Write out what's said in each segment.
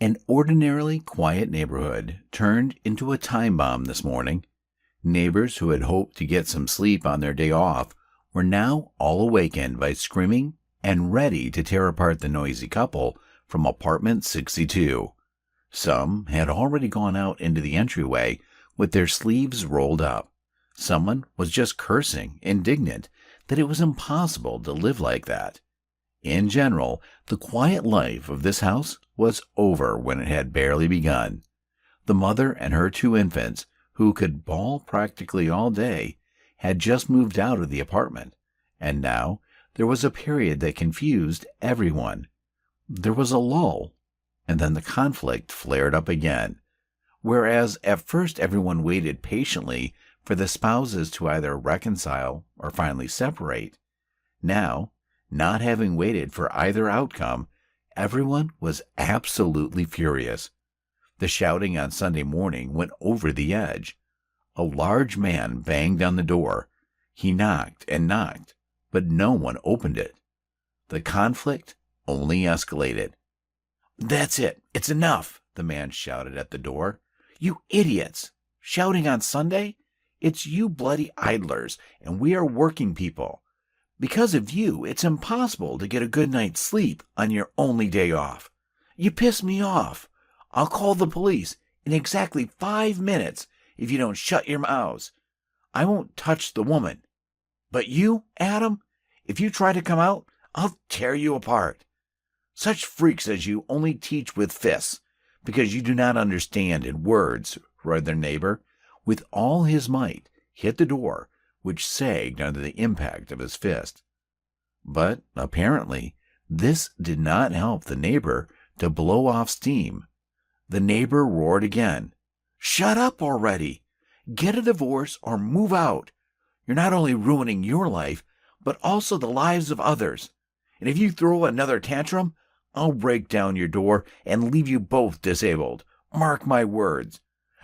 An ordinarily quiet neighborhood turned into a time bomb this morning. Neighbors who had hoped to get some sleep on their day off were now all awakened by screaming and ready to tear apart the noisy couple from apartment 62. Some had already gone out into the entryway with their sleeves rolled up. Someone was just cursing, indignant that it was impossible to live like that. In general, the quiet life of this house was over when it had barely begun. The mother and her 2 infants, who could bawl practically all day, had just moved out of the apartment, and now there was a period that confused everyone. There was a lull, and then the conflict flared up again. Whereas at first everyone waited patiently for the spouses to either reconcile or finally separate, now, not having waited for either outcome, everyone was absolutely furious. The shouting on Sunday morning went over the edge. A large man banged on the door. He knocked and knocked, but no one opened it. The conflict only escalated. "That's it. It's enough," the man shouted at the door. "You idiots! Shouting on Sunday? It's you bloody idlers, and we are working people. Because of you, it's impossible to get a good night's sleep on your only day off. You piss me off. I'll call the police in exactly 5 minutes if you don't shut your mouths. I won't touch the woman. But you, Adam, if you try to come out, I'll tear you apart. Such freaks as you only teach with fists, because you do not understand in words," roared their neighbor. With all his might, hit the door, which sagged under the impact of his fist. But apparently, this did not help the neighbor to blow off steam. The neighbor roared again. "Shut up already! Get a divorce or move out. You're not only ruining your life, but also the lives of others. And if you throw another tantrum, I'll break down your door and leave you both disabled. Mark my words.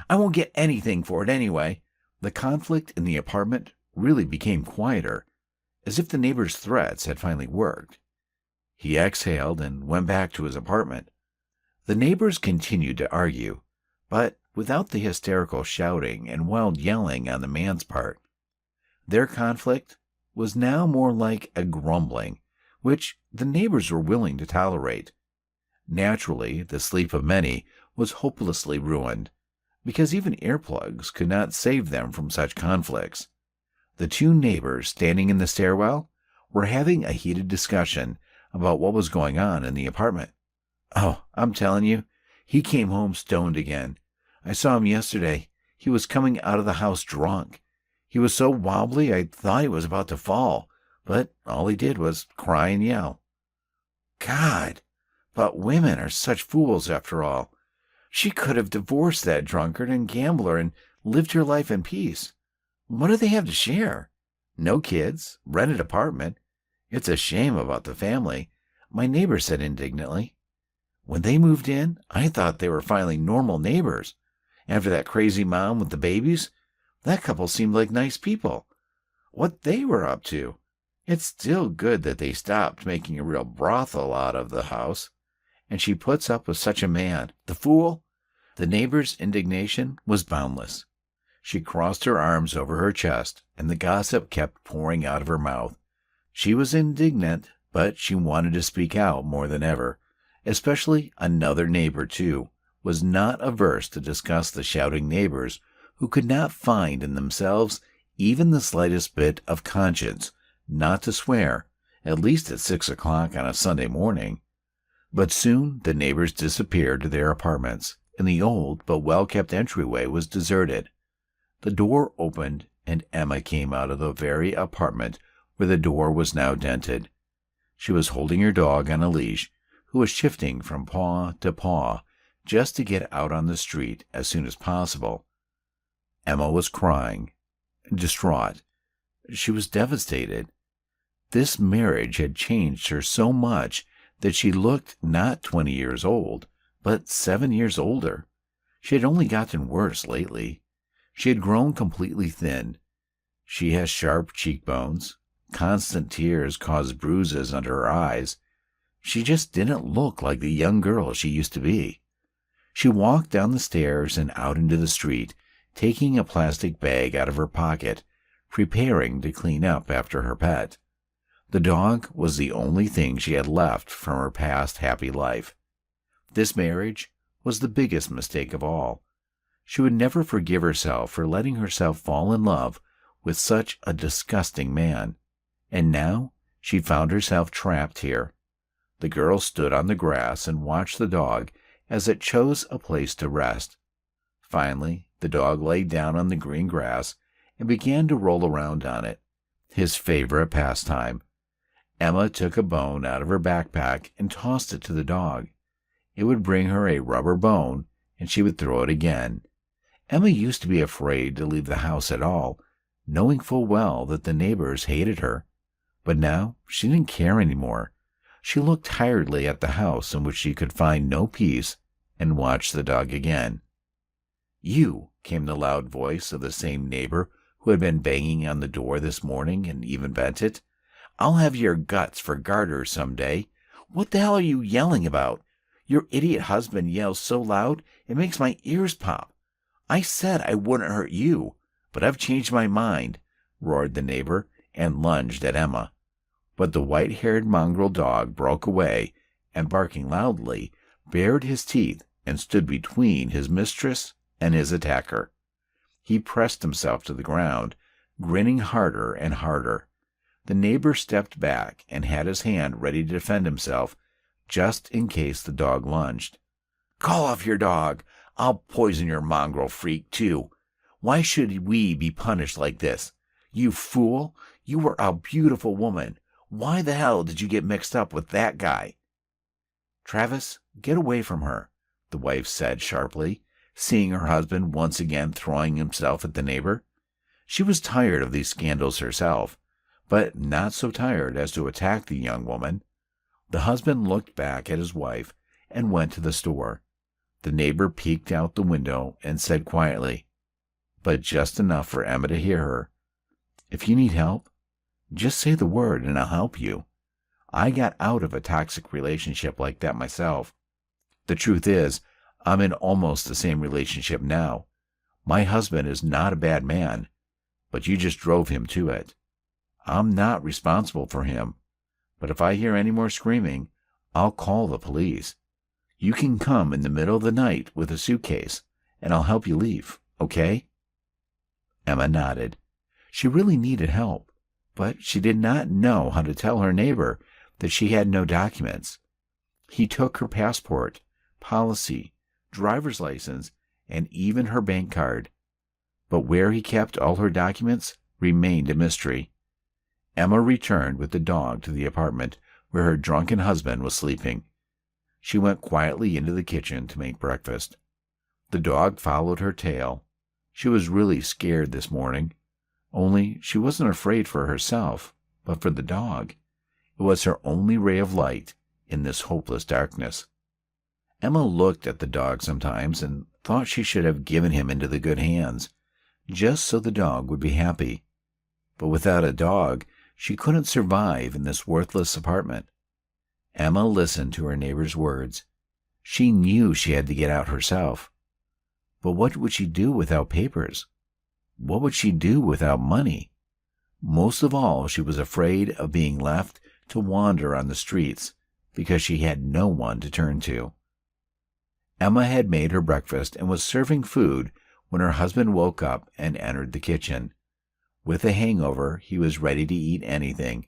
I won't get anything for it anyway." The conflict in the apartment really became quieter, as if the neighbor's threats had finally worked. He exhaled and went back to his apartment. The neighbors continued to argue, but without the hysterical shouting and wild yelling on the man's part. Their conflict was now more like a grumbling, which the neighbors were willing to tolerate. Naturally, the sleep of many was hopelessly ruined, because even earplugs could not save them from such conflicts. The 2 neighbors standing in the stairwell were having a heated discussion about what was going on in the apartment. "Oh, I'm telling you, he came home stoned again. I saw him yesterday. He was coming out of the house drunk. He was so wobbly I thought he was about to fall, but all he did was cry and yell." "God, but women are such fools after all. She could have divorced that drunkard and gambler and lived her life in peace. What do they have to share? No kids, rented apartment. It's a shame about the family," my neighbor said indignantly. "When they moved in, I thought they were finally normal neighbors. After that crazy mom with the babies, that couple seemed like nice people. What they were up to. It's still good that they stopped making a real brothel out of the house. And she puts up with such a man. The fool!" The neighbor's indignation was boundless. She crossed her arms over her chest, and the gossip kept pouring out of her mouth. She was indignant, but she wanted to speak out more than ever. Especially another neighbor, too, was not averse to discuss the shouting neighbors who could not find in themselves even the slightest bit of conscience not to swear, at least at 6 o'clock on a Sunday morning. But soon the neighbors disappeared to their apartments, and the old but well-kept entryway was deserted. The door opened, and Emma came out of the very apartment where the door was now dented. She was holding her dog on a leash, who was shifting from paw to paw just to get out on the street as soon as possible. Emma was crying, distraught. She was devastated. This marriage had changed her so much that she looked not 20 years old, but 7 years older. She had only gotten worse lately. She had grown completely thin. She has sharp cheekbones. Constant tears caused bruises under her eyes. She just didn't look like the young girl she used to be. She walked down the stairs and out into the street, taking a plastic bag out of her pocket, preparing to clean up after her pet. The dog was the only thing she had left from her past happy life. This marriage was the biggest mistake of all. She would never forgive herself for letting herself fall in love with such a disgusting man. And now she found herself trapped here. The girl stood on the grass and watched the dog as it chose a place to rest. Finally, the dog lay down on the green grass and began to roll around on it, his favorite pastime. Emma took a bone out of her backpack and tossed it to the dog. It would bring her a rubber bone, and she would throw it again. Emma used to be afraid to leave the house at all, knowing full well that the neighbors hated her. But now she didn't care any more. She looked tiredly at the house in which she could find no peace and watched the dog again. "You," came the loud voice of the same neighbor who had been banging on the door this morning and even bent it. "I'll have your guts for garters some day. What the hell are you yelling about? Your idiot husband yells so loud it makes my ears pop. I said I wouldn't hurt you, but I've changed my mind," roared the neighbor and lunged at Emma. But the white-haired mongrel dog broke away and, barking loudly, bared his teeth and stood between his mistress and his attacker. He pressed himself to the ground, grinning harder and harder. The neighbor stepped back and had his hand ready to defend himself, just in case the dog lunged. "Call off your dog. I'll poison your mongrel freak, too. Why should we be punished like this? You fool! You were a beautiful woman. Why the hell did you get mixed up with that guy?" "Travis, get away from her," the wife said sharply, seeing her husband once again throwing himself at the neighbor. She was tired of these scandals herself, but not so tired as to attack the young woman. The husband looked back at his wife and went to the store. The neighbor peeked out the window and said quietly, but just enough for Emma to hear her, "If you need help, just say the word and I'll help you. I got out of a toxic relationship like that myself. The truth is, I'm in almost the same relationship now. My husband is not a bad man, but you just drove him to it. I'm not responsible for him, but if I hear any more screaming, I'll call the police. You can come in the middle of the night with a suitcase, and I'll help you leave, okay?" Emma nodded. She really needed help, but she did not know how to tell her neighbor that she had no documents. He took her passport, policy, driver's license, and even her bank card. But where he kept all her documents remained a mystery. Emma returned with the dog to the apartment where her drunken husband was sleeping. She went quietly into the kitchen to make breakfast. The dog followed her tail. She was really scared this morning, only she wasn't afraid for herself, but for the dog. It was her only ray of light in this hopeless darkness. Emma looked at the dog sometimes and thought she should have given him into the good hands, just so the dog would be happy. But without a dog, she couldn't survive in this worthless apartment. Emma listened to her neighbor's words. She knew she had to get out herself. But what would she do without papers? What would she do without money? Most of all, she was afraid of being left to wander on the streets because she had no one to turn to. Emma had made her breakfast and was serving food when her husband woke up and entered the kitchen. With a hangover, he was ready to eat anything.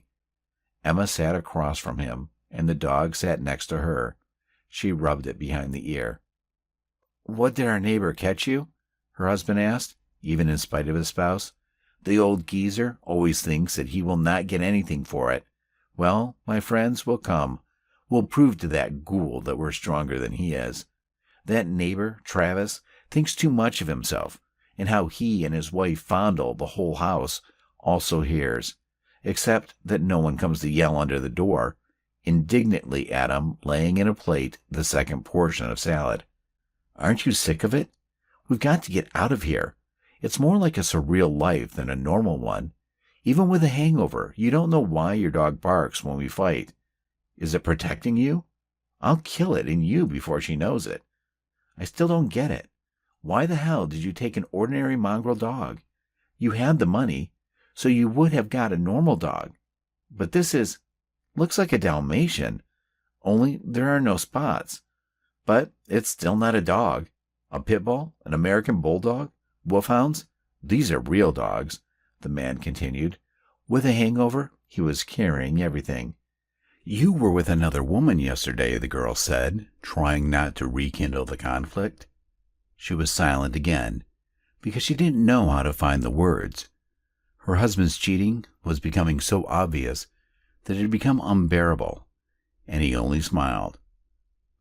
Emma sat across from him, and the dog sat next to her. She rubbed it behind the ear. "What did our neighbor catch you?" her husband asked, even in spite of his spouse. "The old geezer always thinks that he will not get anything for it. Well, my friends, we'll come. We'll prove to that ghoul that we're stronger than he is. That neighbor, Travis, thinks too much of himself, and how he and his wife fondle the whole house also hears, except that no one comes to yell under the door, indignantly at him, laying in a plate the second portion of salad. Aren't you sick of it? We've got to get out of here. It's more like a surreal life than a normal one. Even with a hangover, you don't know why your dog barks when we fight. Is it protecting you? I'll kill it and you before she knows it. I still don't get it. Why the hell did you take an ordinary mongrel dog? You had the money, so you would have got a normal dog. But this looks like a Dalmatian, only there are no spots. But it's still not a dog. A pit bull, an American bulldog, wolfhounds, these are real dogs," the man continued. With a hangover, he was carrying everything. "You were with another woman yesterday," the girl said, trying not to rekindle the conflict. She was silent again, because she didn't know how to find the words. Her husband's cheating was becoming so obvious that it had become unbearable, and he only smiled.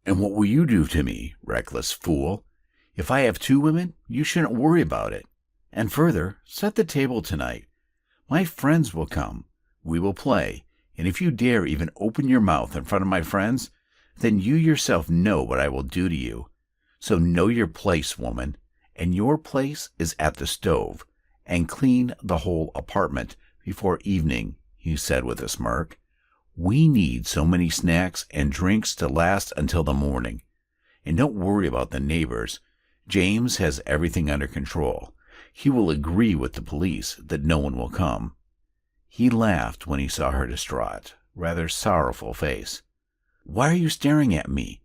"And what will you do to me, reckless fool? If I have 2 women, you shouldn't worry about it. And further, set the table tonight. My friends will come. We will play, and if you dare even open your mouth in front of my friends, then you yourself know what I will do to you. So know your place, woman, and your place is at the stove, and clean the whole apartment before evening," he said with a smirk. "We need so many snacks and drinks to last until the morning. And don't worry about the neighbors. James has everything under control. He will agree with the police that no one will come." He laughed when he saw her distraught, rather sorrowful face. "Why are you staring at me?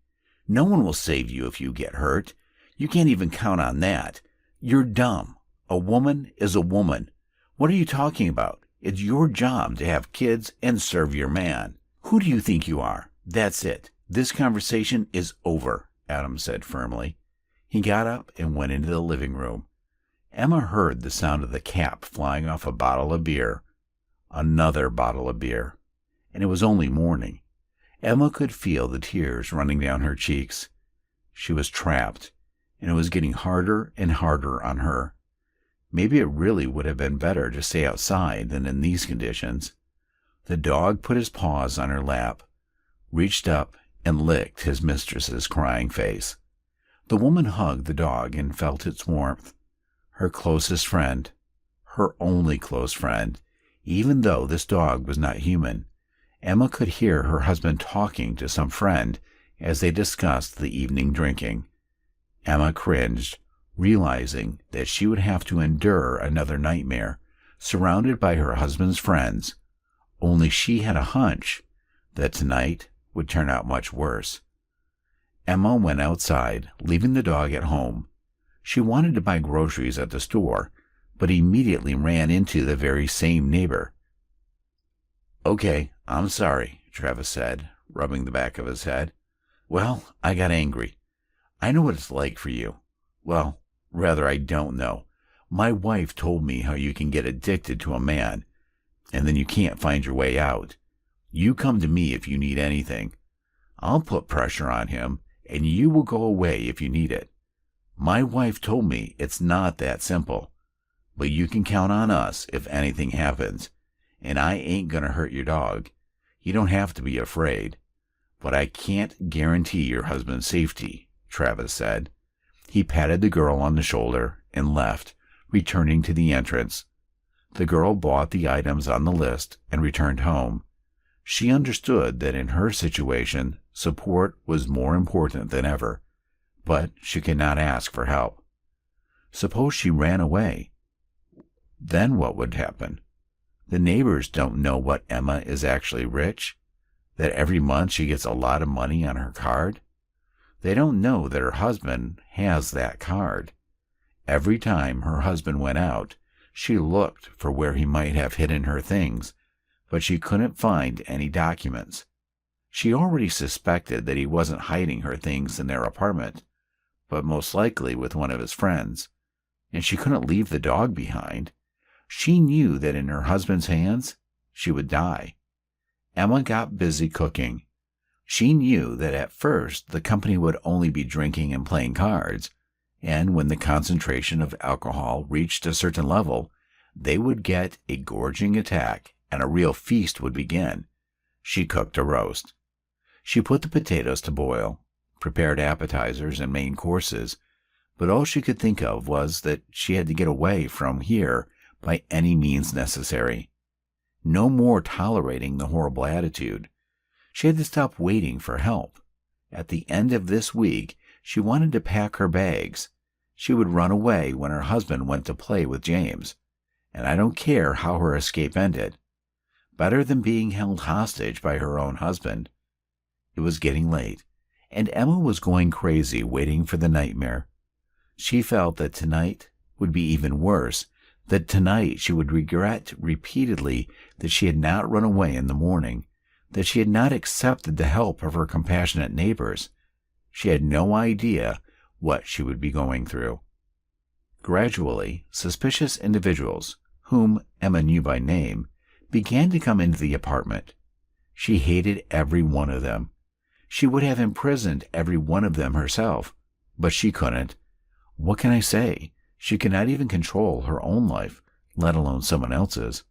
No one will save you if you get hurt. You can't even count on that. You're dumb. A woman is a woman. What are you talking about? It's your job to have kids and serve your man. Who do you think you are? That's it. This conversation is over," Adam said firmly. He got up and went into the living room. Emma heard the sound of the cap flying off a bottle of beer. Another bottle of beer. And it was only morning. Emma could feel the tears running down her cheeks. She was trapped, and it was getting harder and harder on her. Maybe it really would have been better to stay outside than in these conditions. The dog put his paws on her lap, reached up, and licked his mistress's crying face. The woman hugged the dog and felt its warmth. Her closest friend, her only close friend, even though this dog was not human. Emma could hear her husband talking to some friend as they discussed the evening drinking. Emma cringed, realizing that she would have to endure another nightmare, surrounded by her husband's friends. Only she had a hunch that tonight would turn out much worse. Emma went outside, leaving the dog at home. She wanted to buy groceries at the store, but immediately ran into the very same neighbor. "Okay, I'm sorry," Travis said, rubbing the back of his head. "Well, I got angry. I know what it's like for you. Well, rather, I don't know. My wife told me how you can get addicted to a man, and then you can't find your way out. You come to me if you need anything. I'll put pressure on him, and you will go away if you need it. My wife told me it's not that simple, but you can count on us if anything happens, and I ain't gonna hurt your dog. You don't have to be afraid. But I can't guarantee your husband's safety," Travis said. He patted the girl on the shoulder and left, returning to the entrance. The girl bought the items on the list and returned home. She understood that in her situation, support was more important than ever, but she could not ask for help. Suppose she ran away? Then what would happen? The neighbors don't know what Emma is actually rich, that every month she gets a lot of money on her card. They don't know that her husband has that card. Every time her husband went out, she looked for where he might have hidden her things, but she couldn't find any documents. She already suspected that he wasn't hiding her things in their apartment, but most likely with one of his friends, and she couldn't leave the dog behind. She knew that in her husband's hands, she would die. Emma got busy cooking. She knew that at first the company would only be drinking and playing cards, and when the concentration of alcohol reached a certain level, they would get a gorging attack and a real feast would begin. She cooked a roast. She put the potatoes to boil, prepared appetizers and main courses, but all she could think of was that she had to get away from here by any means necessary. No more tolerating the horrible attitude. She had to stop waiting for help. At the end of this week, She wanted to pack her bags. She would run away when her husband went to play with James, and I don't care how her escape ended. Better than being held hostage by her own husband. It was getting late, and Emma was going crazy waiting for the nightmare. She felt that tonight would be even worse, that tonight she would regret repeatedly that she had not run away in the morning, that she had not accepted the help of her compassionate neighbors. She had no idea what she would be going through. Gradually, suspicious individuals, whom Emma knew by name, began to come into the apartment. She hated every one of them. She would have imprisoned every one of them herself, but she couldn't. What can I say? She could not even control her own life, let alone someone else's.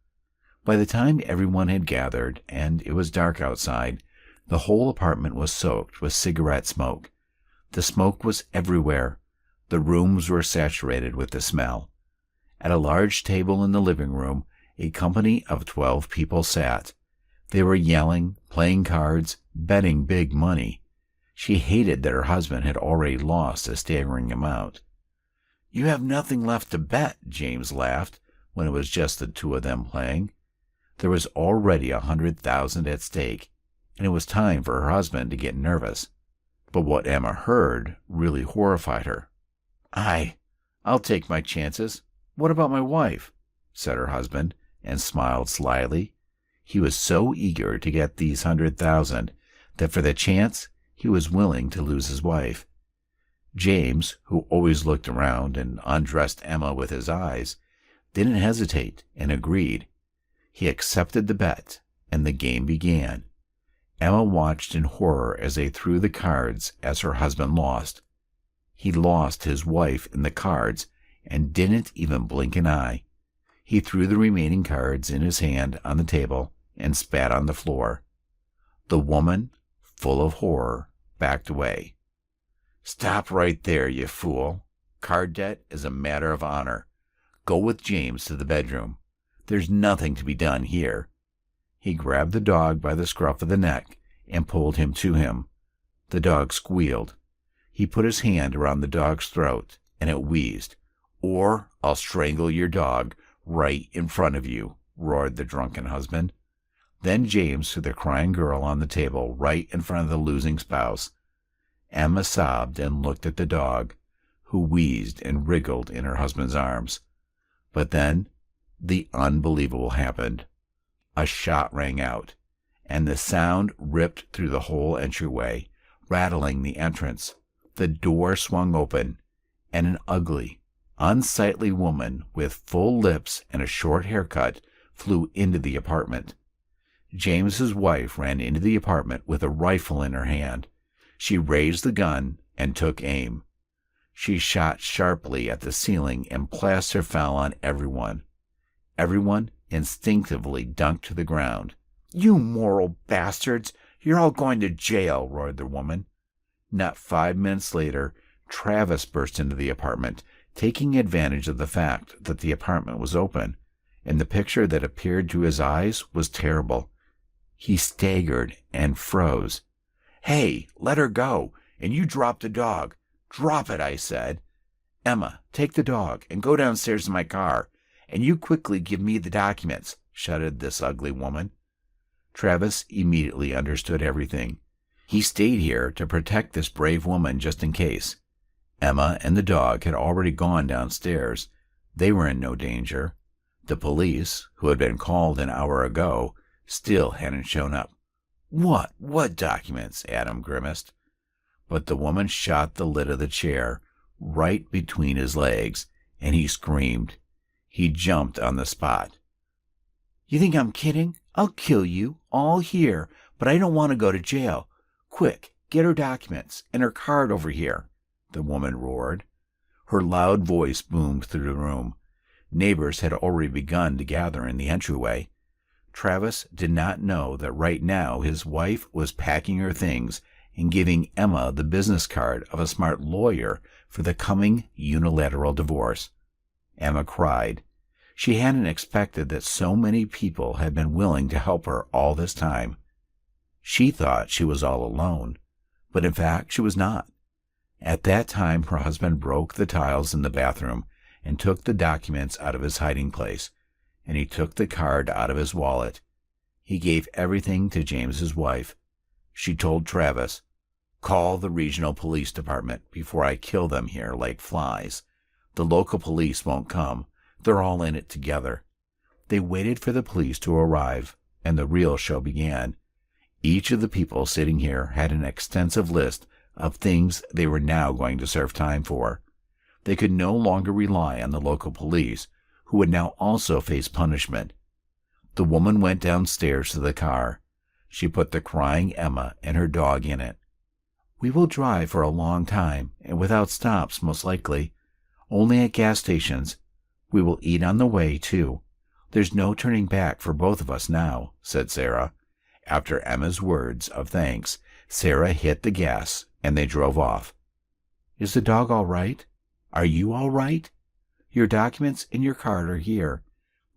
By the time everyone had gathered and it was dark outside, the whole apartment was soaked with cigarette smoke. The smoke was everywhere. The rooms were saturated with the smell. At a large table in the living room, a company of 12 people sat. They were yelling, playing cards, betting big money. She hated that her husband had already lost a staggering amount. "You have nothing left to bet," James laughed when it was just the two of them playing. There was already 100,000 at stake, and it was time for her husband to get nervous. But what Emma heard really horrified her. I'll take my chances. What about my wife?" said her husband, and smiled slyly. He was so eager to get these 100,000 that for the chance he was willing to lose his wife. James, who always looked around and undressed Emma with his eyes, didn't hesitate and agreed. He accepted the bet, and the game began. Emma watched in horror as they threw the cards as her husband lost. He lost his wife in the cards and didn't even blink an eye. He threw the remaining cards in his hand on the table and spat on the floor. The woman, full of horror, backed away. "Stop right there, you fool. Card debt is a matter of honor. Go with James to the bedroom. There's nothing to be done here." He grabbed the dog by the scruff of the neck and pulled him to him. The dog squealed. He put his hand around the dog's throat, and it wheezed. "Or I'll strangle your dog right in front of you," roared the drunken husband. Then James threw the crying girl on the table right in front of the losing spouse. Emma sobbed and looked at the dog, who wheezed and wriggled in her husband's arms. But then the unbelievable happened. A shot rang out, and the sound ripped through the whole entryway, rattling the entrance. The door swung open, and an ugly, unsightly woman with full lips and a short haircut flew into the apartment. James's wife ran into the apartment with a rifle in her hand. She raised the gun and took aim. She shot sharply at the ceiling, and plaster fell on everyone. Everyone instinctively dunked to the ground. "You moral bastards! You're all going to jail," roared the woman. Not 5 minutes later, Travis burst into the apartment, taking advantage of the fact that the apartment was open, and the picture that appeared to his eyes was terrible. He staggered and froze. "Hey, let her go, and you drop the dog. Drop it, I said. Emma, take the dog and go downstairs to my car, and you quickly give me the documents," shouted this ugly woman. Travis immediately understood everything. He stayed here to protect this brave woman just in case. Emma and the dog had already gone downstairs. They were in no danger. The police, who had been called an hour ago, still hadn't shown up. What documents?" Adam grimaced. But the woman shot the lid of the chair right between his legs, and he screamed. He jumped on the spot. "You think I'm kidding? I'll kill you, all here, but I don't want to go to jail. Quick, get her documents and her card over here," the woman roared. Her loud voice boomed through the room. Neighbors had already begun to gather in the entryway. Travis did not know that right now his wife was packing her things and giving Emma the business card of a smart lawyer for the coming unilateral divorce. Emma cried. She hadn't expected that so many people had been willing to help her all this time. She thought she was all alone, but in fact she was not. At that time, her husband broke the tiles in the bathroom and took the documents out of his hiding place, and he took the card out of his wallet. He gave everything to James's wife. She told Travis, "Call the regional police department before I kill them here like flies. The local police won't come. They're all in it together." They waited for the police to arrive, and the real show began. Each of the people sitting here had an extensive list of things they were now going to serve time for. They could no longer rely on the local police, who would now also face punishment. The woman went downstairs to the car. She put the crying Emma and her dog in it. "We will drive for a long time, and without stops, most likely. Only at gas stations. We will eat on the way, too. There's no turning back for both of us now," said Sarah. After Emma's words of thanks, Sarah hit the gas, and they drove off. "Is the dog all right? Are you all right? Your documents and your card are here.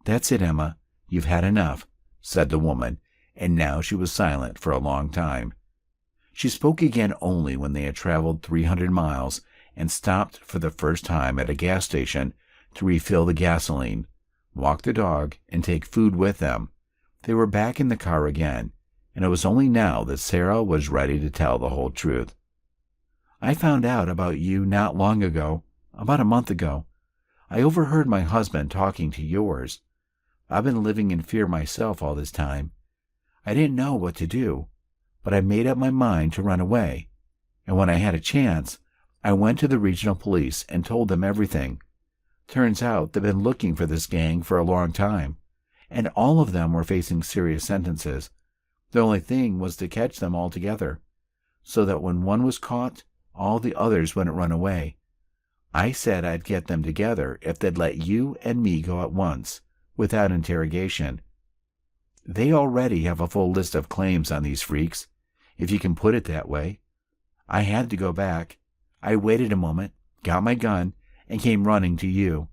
That's it, Emma. You've had enough," said the woman, and now she was silent for a long time. She spoke again only when they had traveled 300 miles and stopped for the first time at a gas station to refill the gasoline, walk the dog, and take food with them. They were back in the car again, and it was only now that Sarah was ready to tell the whole truth. "I found out about you not long ago, about a month ago. I overheard my husband talking to yours. I've been living in fear myself all this time. I didn't know what to do, but I made up my mind to run away. And when I had a chance, I went to the regional police and told them everything. Turns out they've been looking for this gang for a long time, and all of them were facing serious sentences. The only thing was to catch them all together, so that when one was caught, all the others wouldn't run away. I said I'd get them together if they'd let you and me go at once, without interrogation. They already have a full list of claims on these freaks, if you can put it that way. I had to go back. I waited a moment, got my gun, and came running to you.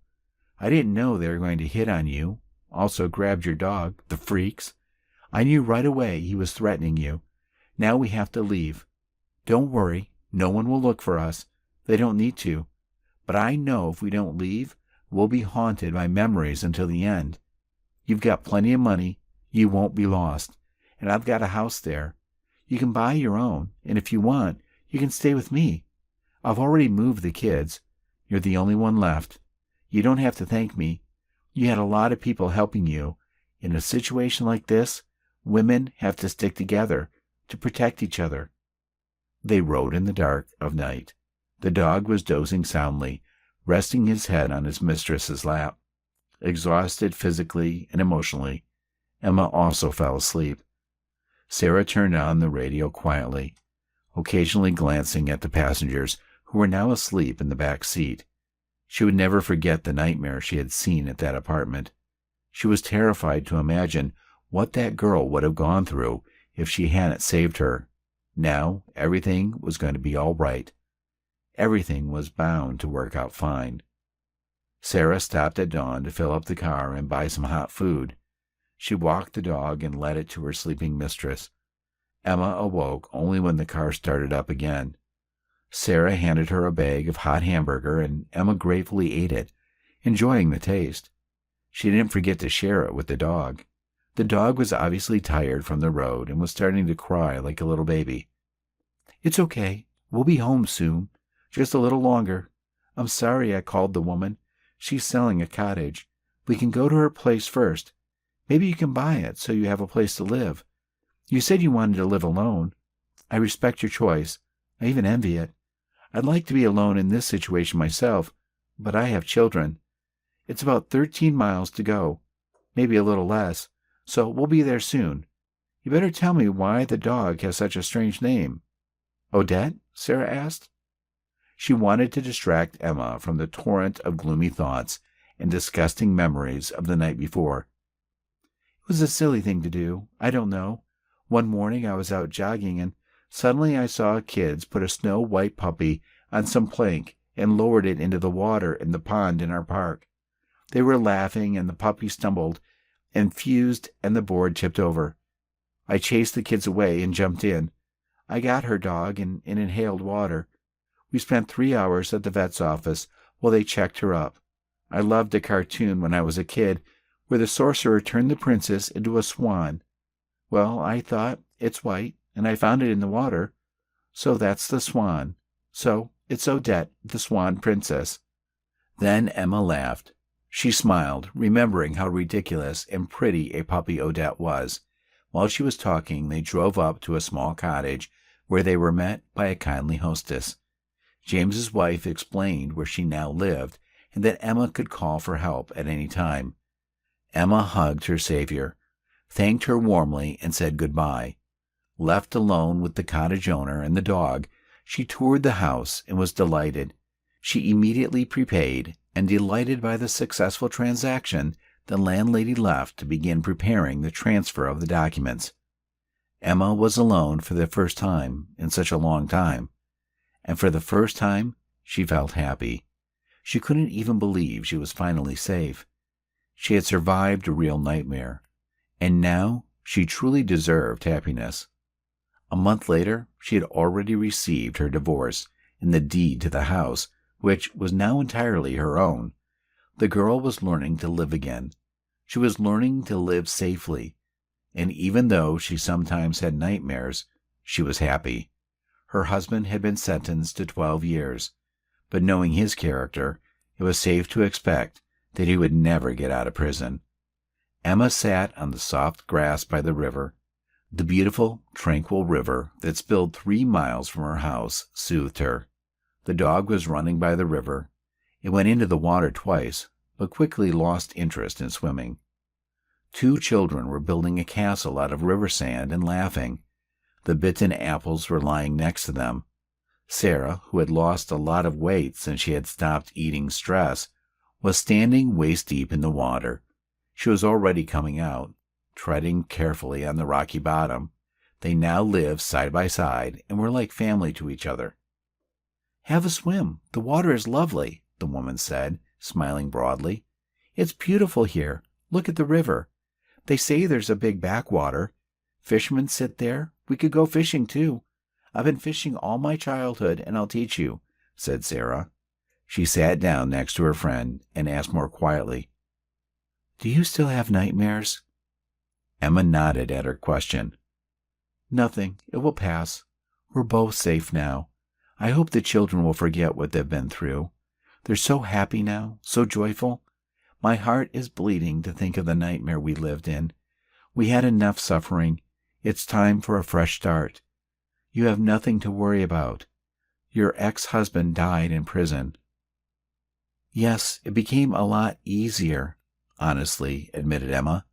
I didn't know they were going to hit on you, also grabbed your dog, the freaks. I knew right away he was threatening you. Now we have to leave. Don't worry, no one will look for us. They don't need to. But I know if we don't leave, we'll be haunted by memories until the end. You've got plenty of money. You won't be lost. And I've got a house there. You can buy your own, and if you want, you can stay with me. I've already moved the kids. You're the only one left. You don't have to thank me. You had a lot of people helping you. In a situation like this, women have to stick together to protect each other." They rode in the dark of night. The dog was dozing soundly, resting his head on his mistress's lap. Exhausted physically and emotionally, Emma also fell asleep. Sarah turned on the radio quietly, occasionally glancing at the passengers who were now asleep in the back seat. She would never forget the nightmare she had seen at that apartment. She was terrified to imagine what that girl would have gone through if she hadn't saved her. Now everything was going to be all right. Everything was bound to work out fine. Sarah stopped at dawn to fill up the car and buy some hot food. She walked the dog and led it to her sleeping mistress. Emma awoke only when the car started up again. Sarah handed her a bag of hot hamburger, and Emma gratefully ate it, enjoying the taste. She didn't forget to share it with the dog. The dog was obviously tired from the road and was starting to cry like a little baby. "It's okay. We'll be home soon. Just a little longer. I'm sorry I called the woman. She's selling a cottage. We can go to her place first. Maybe you can buy it so you have a place to live. You said you wanted to live alone. I respect your choice. I even envy it. I'd like to be alone in this situation myself, but I have children. It's about 13 miles to go, maybe a little less, so we'll be there soon. You better tell me why the dog has such a strange name." "Odette?" Sarah asked. She wanted to distract Emma from the torrent of gloomy thoughts and disgusting memories of the night before. "It was a silly thing to do. I don't know. One morning I was out jogging, and suddenly I saw kids put a snow-white puppy on some plank and lowered it into the water in the pond in our park. They were laughing, and the puppy stumbled and fused, and the board tipped over. I chased the kids away and jumped in. I got her dog and inhaled water. We spent 3 hours at the vet's office while they checked her up. I loved a cartoon when I was a kid where the sorcerer turned the princess into a swan. Well, I thought, it's white, and I found it in the water. So that's the swan. So it's Odette, the swan princess." Then Emma laughed. She smiled, remembering how ridiculous and pretty a puppy Odette was. While she was talking, they drove up to a small cottage where they were met by a kindly hostess. James's wife explained where she now lived and that Emma could call for help at any time. Emma hugged her savior, thanked her warmly, and said goodbye. Left alone with the cottage owner and the dog, she toured the house and was delighted. She immediately prepaid, and delighted by the successful transaction, the landlady left to begin preparing the transfer of the documents. Emma was alone for the first time in such a long time, and for the first time she felt happy. She couldn't even believe she was finally safe. She had survived a real nightmare, and now she truly deserved happiness. A month later, she had already received her divorce and the deed to the house, which was now entirely her own. The girl was learning to live again. She was learning to live safely, and even though she sometimes had nightmares, she was happy. Her husband had been sentenced to 12 years, but knowing his character, it was safe to expect that he would never get out of prison. Emma sat on the soft grass by the river. The beautiful, tranquil river that spilled 3 miles from her house soothed her. The dog was running by the river. It went into the water twice, but quickly lost interest in swimming. 2 children were building a castle out of river sand and laughing. The bitten apples were lying next to them. Sarah, who had lost a lot of weight since she had stopped eating stress, was standing waist-deep in the water. She was already coming out, treading carefully on the rocky bottom. They now lived side by side and were like family to each other. "Have a swim. The water is lovely," the woman said, smiling broadly. "It's beautiful here. Look at the river. They say there's a big backwater. Fishermen sit there. We could go fishing, too. I've been fishing all my childhood, and I'll teach you," said Sarah. She sat down next to her friend and asked more quietly, "Do you still have nightmares?" Emma nodded at her question. "Nothing. It will pass. We're both safe now. I hope the children will forget what they've been through. They're so happy now, so joyful. My heart is bleeding to think of the nightmare we lived in. We had enough suffering. It's time for a fresh start. You have nothing to worry about. Your ex-husband died in prison." "Yes, it became a lot easier," honestly admitted Emma,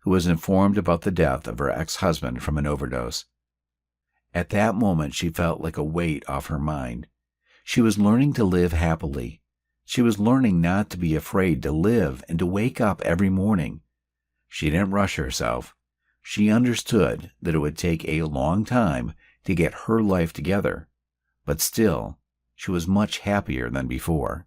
who was informed about the death of her ex-husband from an overdose. At that moment, she felt like a weight off her mind. She was learning to live happily. She was learning not to be afraid to live and to wake up every morning. She didn't rush herself. She understood that it would take a long time to get her life together, but still, she was much happier than before.